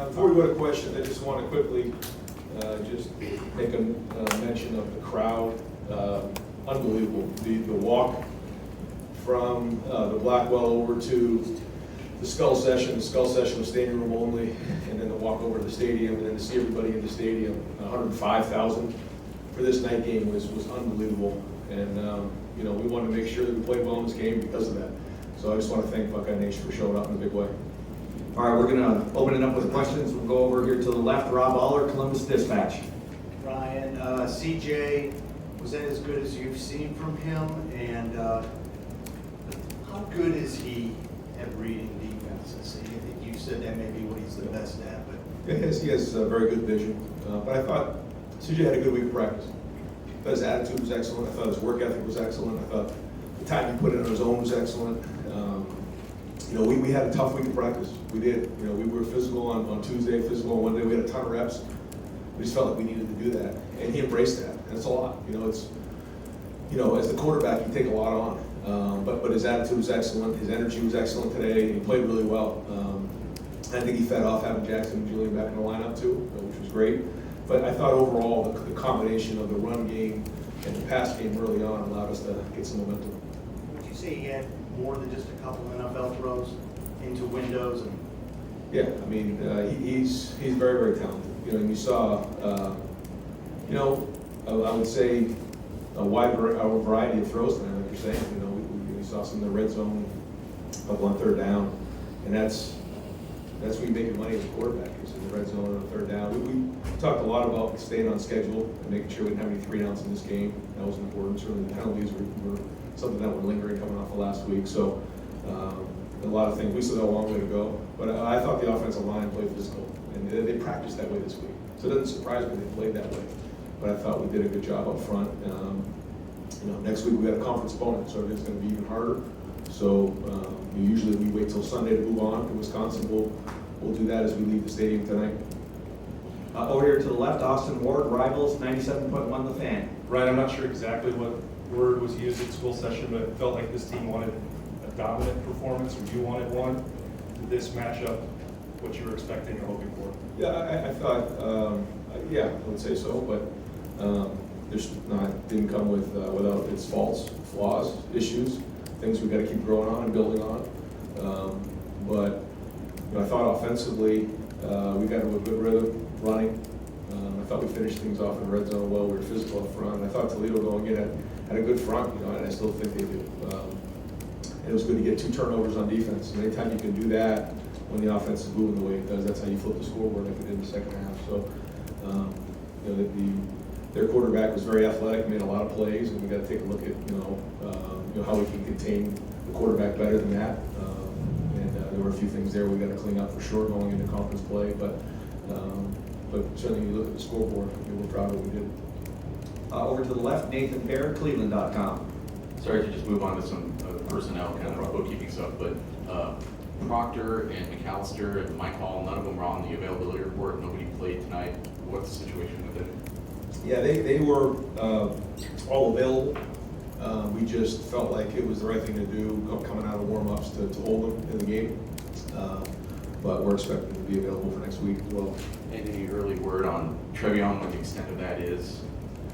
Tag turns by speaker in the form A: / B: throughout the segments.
A: Before we go to questions, I just want to quickly just make a mention of the crowd. Unbelievable. The walk from the Blackwell over to the Skull Session. The Skull Session was standing room only, and then the walk over to the stadium, and then to see everybody in the stadium. 105,000 for this night game was unbelievable. And you know, we wanted to make sure that we played well in this game because of that. So I just want to thank Buckeye Nation for showing up in a big way.
B: All right, we're going to open it up with questions. We'll go over here to the left. Rob Aller, Columbus Dispatch.
C: Ryan, CJ, was that as good as you've seen from him? And how good is he at reading defenses? I think you said that may be what he's the best at. But
A: He has very good vision. But I thought CJ had a good week of practice. I thought his attitude was excellent. I thought his work ethic was excellent. I thought the time he put in on his own was excellent. You know, we had a tough week of practice. We did. You know, we were physical on Tuesday, physical on Wednesday. We had a ton of reps. We just felt like we needed to do that, and he embraced that. And it's a lot. You know, it's, you know, as the quarterback, you take a lot on. But his attitude was excellent. His energy was excellent today. He played really well. I think he fed off having Jackson and Julian back in the lineup too, which was great. But I thought overall the combination of the run game and the pass game early on allowed us to get some momentum.
C: would you say he had more than just a couple NFL throws into windows? And
A: Yeah, I mean, he's very, very talented. You know, and you saw, you know, I would say a wide variety of throws tonight, like you're saying. You know, we saw some in the red zone, a couple on third down, and that's where you make your money as a quarterback, is in the red zone on third down. We talked a lot about staying on schedule and making sure we didn't have any 3-and-outs in this game. That was important. Certainly the penalties were something that were lingering coming off of last week. So a lot of things. We still got a long way to go. But I thought the offensive line played physical, and they practiced that way this week. So it doesn't surprise me they played that way. But I thought we did a good job up front. You know, next week we got a conference opponent, so it's going to be even harder. So usually we wait till Sunday to move on. In Wisconsin, we'll do that as we leave the stadium tonight.
B: Over here to the left, Austin Ward, Rivals, 97.1 The Fan.
D: Ryan, I'm not sure exactly what word was used at school session, but it felt like this team wanted a dominant performance, or you wanted one. Did this match up what you were expecting or hoping for?
A: Yeah, I thought, yeah, I would say so, but didn't come without its faults, flaws, issues, things we've got to keep growing on and building on. But you know, I thought offensively we got into a good rhythm running. I thought we finished things off in the red zone well. We were physical up front. I thought Toledo going in had a good front, you know, and I still think they do. And it was good to get 2 turnovers on defense. And anytime you can do that when the offense is moving the way it does, that's how you flip the scoreboard like we did in the second half. So, you know, their quarterback was very athletic, made a lot of plays, and we got to take a look at you know how we can contain the quarterback better than that. And there were a few things there we got to clean up for sure going into conference play, but certainly you look at the scoreboard, we're proud of what we did.
B: Over to the left, Nathan Baird, Cleveland.com.
E: Sorry to just move on to some personnel kind of bookkeeping stuff, but Proctor and McAllister and Mike Hall, none of them were on the availability report. Nobody played tonight. What's the situation with it?
A: Yeah, they were all available. We just felt like it was the right thing to do coming out of warm-ups to hold them in the game. But we're expecting to be available for next week as well.
E: Any early word on Trevion, what the extent of that is?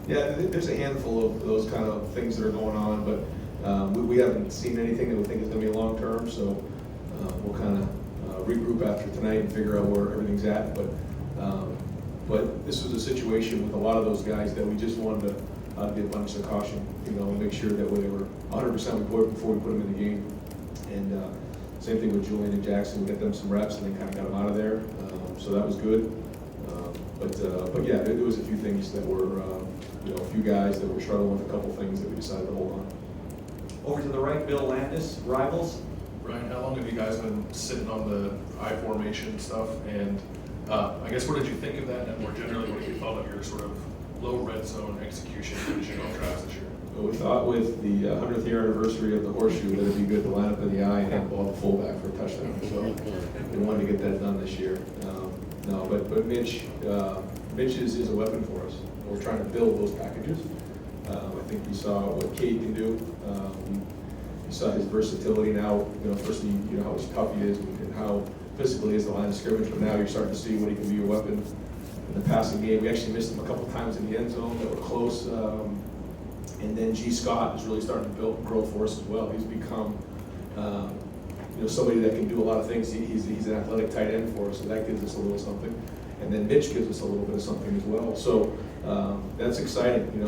A: Yeah, there's a handful of those kind of things that are going on, but we haven't seen anything that we think is going to be long-term, so we'll kind of regroup after tonight and figure out where everything's at. But this was a situation with a lot of those guys that we just wanted to be a bunch of caution, you know, and make sure that they were 100% before we put them in the game. And same thing with Julian and Jackson. We got them some reps and then kind of got them out of there, so that was good. But yeah, there was a few things that were, you know, a few guys that were struggling with a couple things that we decided to hold on.
B: Over to the right, Bill Landis, Rivals.
F: Ryan, how long have you guys been sitting on the I formation stuff? And I guess what did you think of that? And more generally, what have you thought of your sort of low red zone execution finishing off drives this year?
A: Well, we thought with the 100th year anniversary of the horseshoe that it'd be good to line up in the eye and have the ball to fullback for a touchdown. So we wanted to get that done this year. No, but Mitch is a weapon for us. We're trying to build those packages. I think we saw what Cade can do. We saw his versatility now. You know, first you know how tough he is and how physically is the line of scrimmage, but now you're starting to see what he can be a weapon in the passing game. We actually missed him a couple times in the end zone that were close. And then G. Scott is really starting to grow for us as well. He's become, somebody that can do a lot of things. He's an athletic tight end for us, so that gives us a little something. And then Mitch gives us a little bit of something as well. So that's exciting,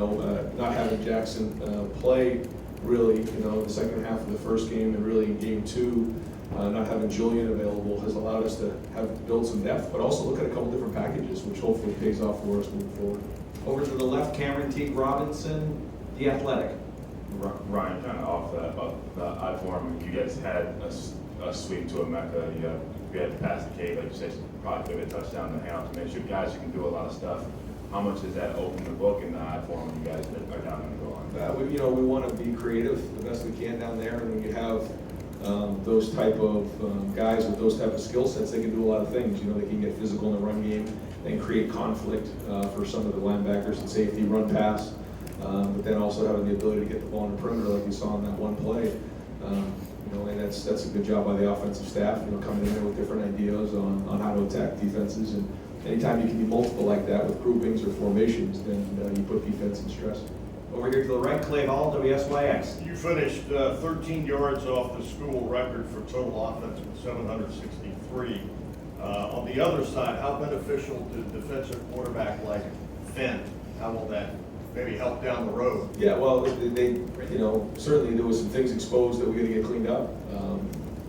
A: not having Jackson play really, the second half of the first game and really in game 2, not having Julian available has allowed us to build some depth, but also look at a couple different packages, which hopefully pays off for us moving forward.
B: Over to the left, Cameron T. Robinson, The Athletic.
G: Ryan, kind of off that, about the I-form, you guys had a sweep to a Mecca, you had to pass the cave, like you said, probably could have a touchdown to hand off to make sure guys, you can do a lot of stuff. How much does that open the book in the I-form when you guys are down in the goal line?
A: We want to be creative the best we can down there, and when you have those type of guys with those type of skill sets, they can do a lot of things. They can get physical in the run game and create conflict for some of the linebackers and safety, run pass, but then also having the ability to get the ball in the perimeter like we saw in that one play. And that's a good job by the offensive staff, coming in there with different ideas on how to attack defenses. And anytime you can be multiple like that with groupings or formations, then you put defense in stress.
B: Over here to the right, Clay Hall, WSYX.
H: You finished 13 yards off the school record for total offense with 763. On the other side, how beneficial to defensive quarterback like Finn? How will that maybe help down the road?
A: Yeah, well, they certainly there was some things exposed that we got to get cleaned up,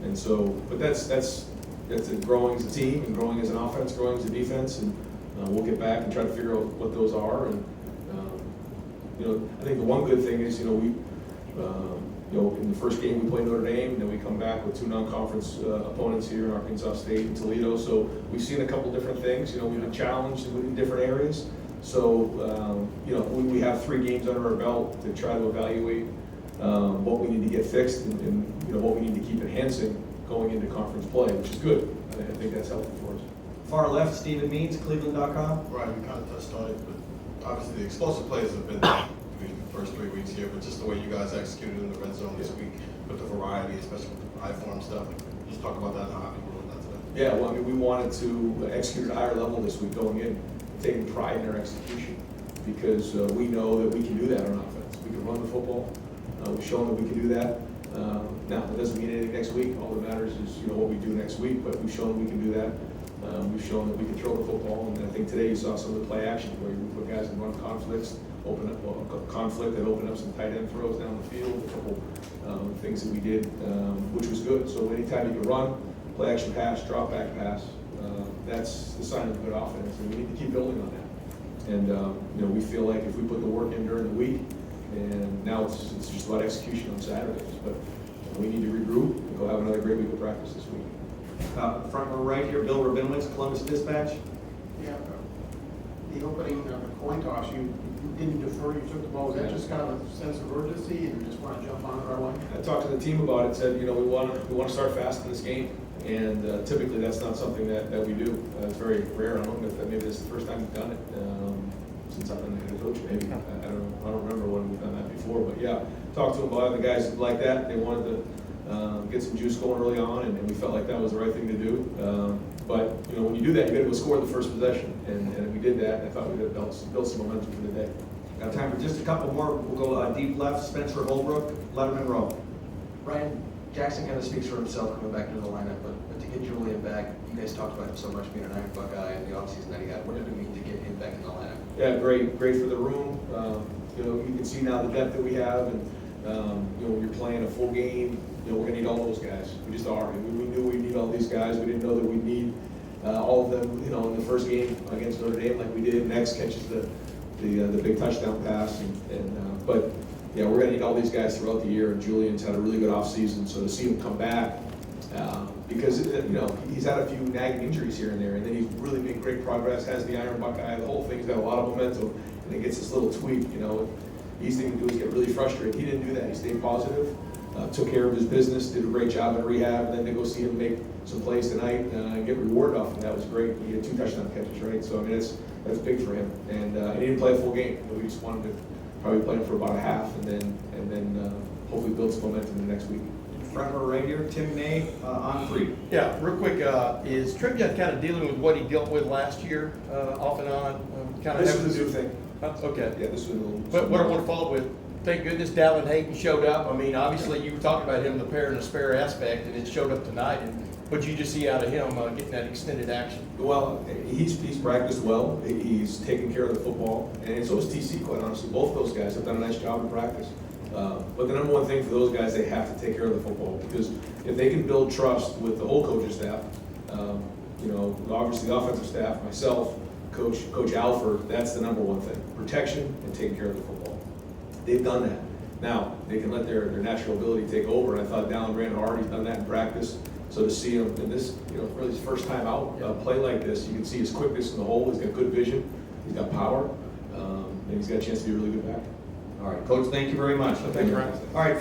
A: and so, but that's growing as a team and growing as an offense, growing as a defense, and we'll get back and try to figure out what those are. And I think the one good thing is we in the first game we played Notre Dame, and then we come back with 2 non-conference opponents here in Arkansas State and Toledo. So we've seen a couple different things. We've been challenged in different areas. So, we have 3 games under our belt to try to evaluate what we need to get fixed and what we need to keep enhancing going into conference play, which is good. I think that's helpful for us.
B: Far left, Stephen Means, Cleveland.com.
I: Right, we kind of touched on it, but obviously the explosive plays have been the first 3 weeks here, but just the way you guys executed in the red zone this week with the variety, especially with the I-form stuff. Just talk about that and how people wrote that today.
A: Yeah, well, we wanted to execute at a higher level this week going in, taking pride in our execution, because we know that we can do that on offense. We can run the football. We've shown that we can do that. Now, that doesn't mean anything next week. All that matters is what we do next week, but we've shown we can do that. We've shown that we can throw the football, and I think today you saw some of the play action where we put guys in run conflicts, open up conflict that opened up some tight end throws down the field, a couple things that we did, which was good. So anytime you can run, play action pass, drop back pass, that's the sign of a good offense, and we need to keep building on that. And we feel like if we put the work in during the week, and now it's just about execution on Saturdays, but we need to regroup and go have another great week of practice this week.
B: Front row right here, Bill Rabinowitz, Columbus Dispatch.
J: Yeah, the opening of the coin toss, you didn't defer, you took the ball. Was that just kind of a sense of urgency and you just want to jump on it right away?
A: I talked to the team about it, said, we want to start fast in this game. And typically that's not something that we do. It's very rare. I don't know if maybe this is the first time we've done it since I've been the head coach, maybe. I don't remember when we've done that before, but yeah, talked to them about it. The guys like that. They wanted to get some juice going early on, and we felt like that was the right thing to do. But when you do that, you got to go score the first possession, and we did that. And I thought we'd built some momentum for the day.
B: Got time for just a couple more. We'll go deep left, Spencer Holbrook, Letterman Row.
K: Ryan, Jackson kind of speaks for himself coming back into the lineup, but to get Julian back, you guys talked about him so much being an Iron Buckeye in the offseason that he got. What did it mean to get him back in the lineup?
A: Yeah, great for the room. You can see now the depth that we have, and when you're playing a full game, we're going to need all those guys. We just are. We knew we'd need all these guys. We didn't know that we'd need all of them. In the first game against Notre Dame, like we did. Next catches the big touchdown pass, but yeah, we're going to need all these guys throughout the year. And Julian's had a really good offseason, so to see him come back, because he's had a few nagging injuries here and there, and then he's really made great progress. Has the Iron Buckeye. The whole thing's got a lot of momentum, and it gets this little tweak. Easy thing to do is get really frustrated. He didn't do that. He stayed positive, took care of his business, did a great job in rehab, and then to go see him make some plays tonight and get rewarded off, and that was great. He had 2 touchdown catches, right? So that's big for him. And he didn't play a full game. We just wanted to probably play him for about a half, and then hopefully build some momentum in the next week.
B: front row right here, Tim May, on 3.
H: Yeah, real quick, is Trivia kind of dealing with what he dealt with last year, off and on? Kind of
A: This is a new thing.
H: Okay.
A: Yeah, this is a little.
H: But what I want to follow with, thank goodness Dallin Hayden showed up. I mean, obviously, you were talking about him, the pair and the spare aspect, and it showed up tonight. And what you just see out of him, getting that extended action?
A: Well, he's practiced well, he's taken care of the football, and so is TC, quite honestly. Both of those guys have done a nice job in practice. But the number one thing for those guys, they have to take care of the football, because if they can build trust with the whole coaching staff, you know, obviously the offensive staff, myself, Coach Alford, that's the number one thing, protection and taking care of the football. They've done that. Now, they can let their natural ability take over, and I thought Dallin ran hard, he's done that in practice. So to see him in this, you know, really his first time out, play like this, you can see his quickness in the hole, he's got good vision, he's got power, and he's got a chance to be a really good back.
B: All right, Coach, thank you very much.
H: Thank you, Ryan.
B: All right.